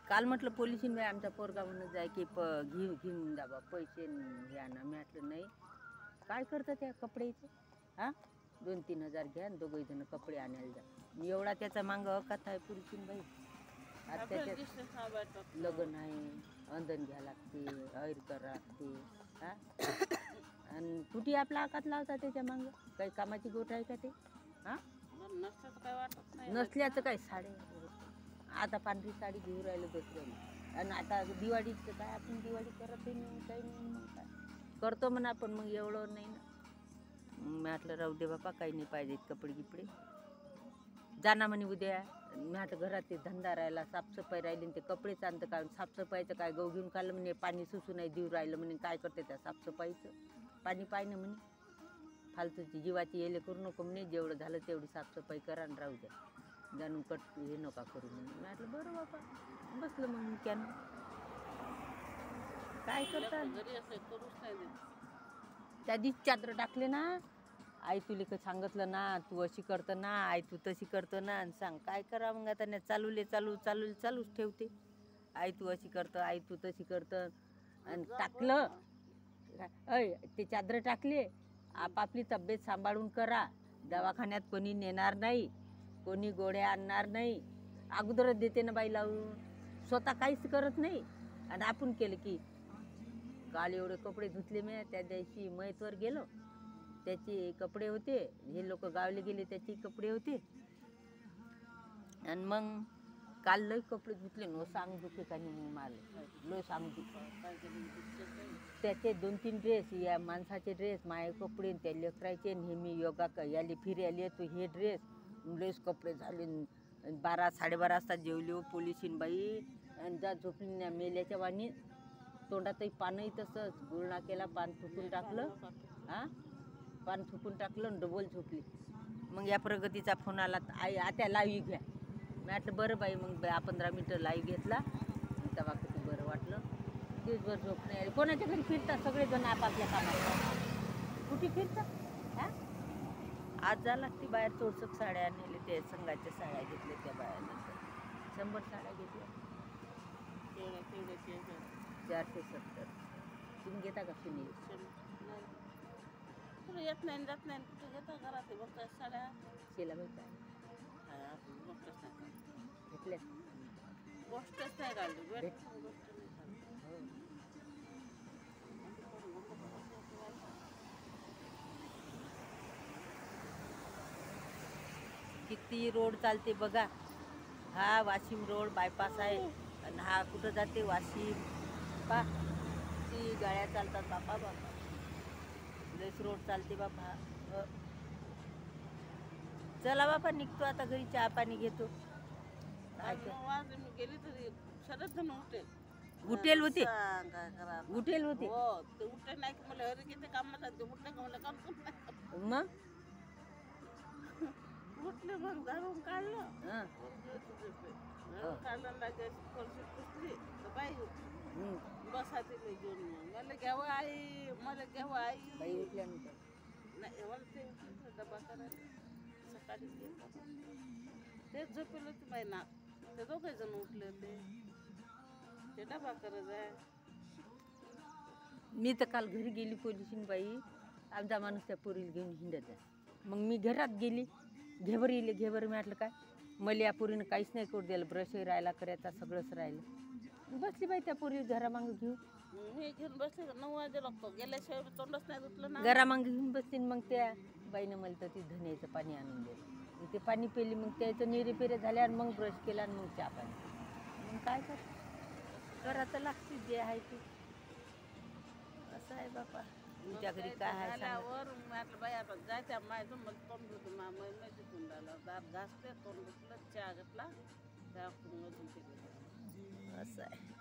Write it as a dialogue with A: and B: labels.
A: काल म्हटलं पोलिसीन बाई आमचा पोरगा म्हणत जाय की घेऊन जा बा पैसे हे आणा. मी म्हटलं नाही. काय करतं त्या कपडे इथे हां 2-3 हजार घ्या आणि दोघंही जण कपडे आणायला जा. मी एवढा त्याचा मागं अकात आहे पोलिसीन बाई. आता त्याच्यात लग्न आहे, अंधन घ्या लागते, ऐर करा लागते हां. आणि कुठे आपला आकात लावता त्याच्या मागं काही कामाची गोट आहे का ते हां.
B: नसल्याचं काय वाटत नाही.
A: नसल्याचं काय साडे आता पांढरी साडी घेऊन राहिलं दसऱ्याला. आणि आता दिवाळीचं काय आपण दिवाळी करतही नाही काही नाही. मग काय करतो म्हणा पण मग एवढं नाही ना. मी म्हटलं राहू दे बापा काही नाही पाहिजे कपडे गिपडे जाना म्हणे उद्या. मी म्हटलं घरात ते धंदा राहिला साफसफाई राहिली ते कपडे चांदतं काढून साफसफाईचं काय गहू घेऊन काढलं म्हणे पाणी सुसू नाही देऊ राहिलं म्हणे. काय करते त्या साफसफाईचं पाणी पाहिजे म्हणे. फालतूची जीवाची येले करू नको म्हणे. जेवढं झालं तेवढी साफसफाई करा आणि राहू द्या जाणून कट हे नका करू म्हणून. मी म्हटलं बरं बापा बसलं मग मी त्यानं काय करतात.
B: घरी असं करूच नाही देत.
A: त्या दिवशी चादर टाकले ना आई तुला का सांगितलं ना तू अशी करतं ना आई तू तशी करतो ना आणि सांग काय करा मग आता नाही चालूच ठेवते. आई तू अशी करतं आई तू तशी करतं आणि टाकलं अय ते चादर टाकले. आपापली तब्येत सांभाळून करा. दवाखान्यात कोणी नेणार नाही, कोणी गोळ्या आणणार नाही. अगोदरच देते ना बाई लावून. स्वतः काहीच करत नाही आणि आपण केलं की काल एवढे कपडे धुतले मी. त्या दिवशी मैतवर गेलो त्याचे कपडे होते. हे लोक गावले गेले त्याचे कपडे होते. आणि मग काल लय कपडे धुतले नो सांग दुखे का नाही मारले लय सांग त्याचे 2-3 ड्रेस या माणसाचे ड्रेस माये कपडे त्या लेकरायचे नेहमी योगा याले फिरायले तो हे ड्रेस लयच कपडे झाले. 12-12:30 वाजता जेवली हो पोलिसीन बाई. आणि जा झोपली ना मेल्याच्या वाणी. तोंडातही पानही तसंच गुळणा केला पान फुकून टाकलं हां पान फुकून टाकलं डबल झोपली. मग या प्रगतीचा फोन आला आई आता लाईव्ह घ्या. मी म्हटलं बरं बाई मग 15 मिनटं लाईव्ह घेतला. तेव्हा किती बरं वाटलं. दिवसभर झोप नाही आली. कोणाच्या घरी फिरतात सगळेजण आपापल्या कामात कुठे फिरतात हां. आज जा लागते बाहेर थोडसं साड्या नेले ते संघाच्या साड्या घेतल्या त्या बायानंतर 100 साड्या घेतल्या. 470 तुम्ही घेता का फिनी
B: येत नाही जात नाही कुठे घेता घरात बघ साड्या
A: शेला बाई काय घेतल्या
B: गोष्टच नाही काढली.
A: किती रोड चालते बघा. हा वाशिम रोड बायपास आहे आणि हा कुठं जाते वाशिम पा ती गाड्या चालतात बापा लयच रोड चालते बापा. चला बापा निघतो आता घरी चहा पाणी घेतो.
B: मी गेली तरी शरद जण
A: उठेल होते
B: काय करा
A: उठेल होते
B: हो ते उठले नाही की मला अरे किती कामाला ते उठले का मला काम
A: मग
B: उठले मग घरून काढलं
A: हां
B: काढलं लागायची फरशी पुसली तर बाई बसा तिला घेऊन मला घ्यावं आई मला घ्यावं आई
A: बाई उठल्यानंतर
B: नाही मला ते डबा करायला सकाळीच घेतला तेच झोपेल होती बाई ना. ते दोघे जण उठले ते डबा करत आहे.
A: मी तर काल घरी गेली पोलिसीन बाई. आमचा माणूस त्या पोरीला घेऊन हिंडत आहे. मग मी घरात गेली घेवर येईल घेवर मी म्हटलं काय मला या पोरीनं काहीच नाही करू द्यायला. ब्रशही राहिला करायचा सगळंच राहिलं. बसली बाई त्या पोरी घरामागं घेऊन
B: मी घेऊन बसले 9 वाजे लागतो गेल्याशिवाय तोंडच नाही धुतलं ना.
A: घरामागं घेऊन बसली. मग त्या बाईनं मला तर ती धन्याचं पाणी आणून दिलं. ते पाणी पिली मग त्याचं निरे पेरे झाले आणि मग ब्रश केला आणि मग चहा पाणी. मग काय करा तर लागते जे आहे ते असं आहे बापा. तुमच्या घरी काय आहे
B: झाल्यावर म्हटलं बाई आता जायच्या मायचं मला तोंड धुतो नाही तिथून राहिला दात घासते तोंड धुतलं चहा घेतला त्या अजून
A: असं आहे.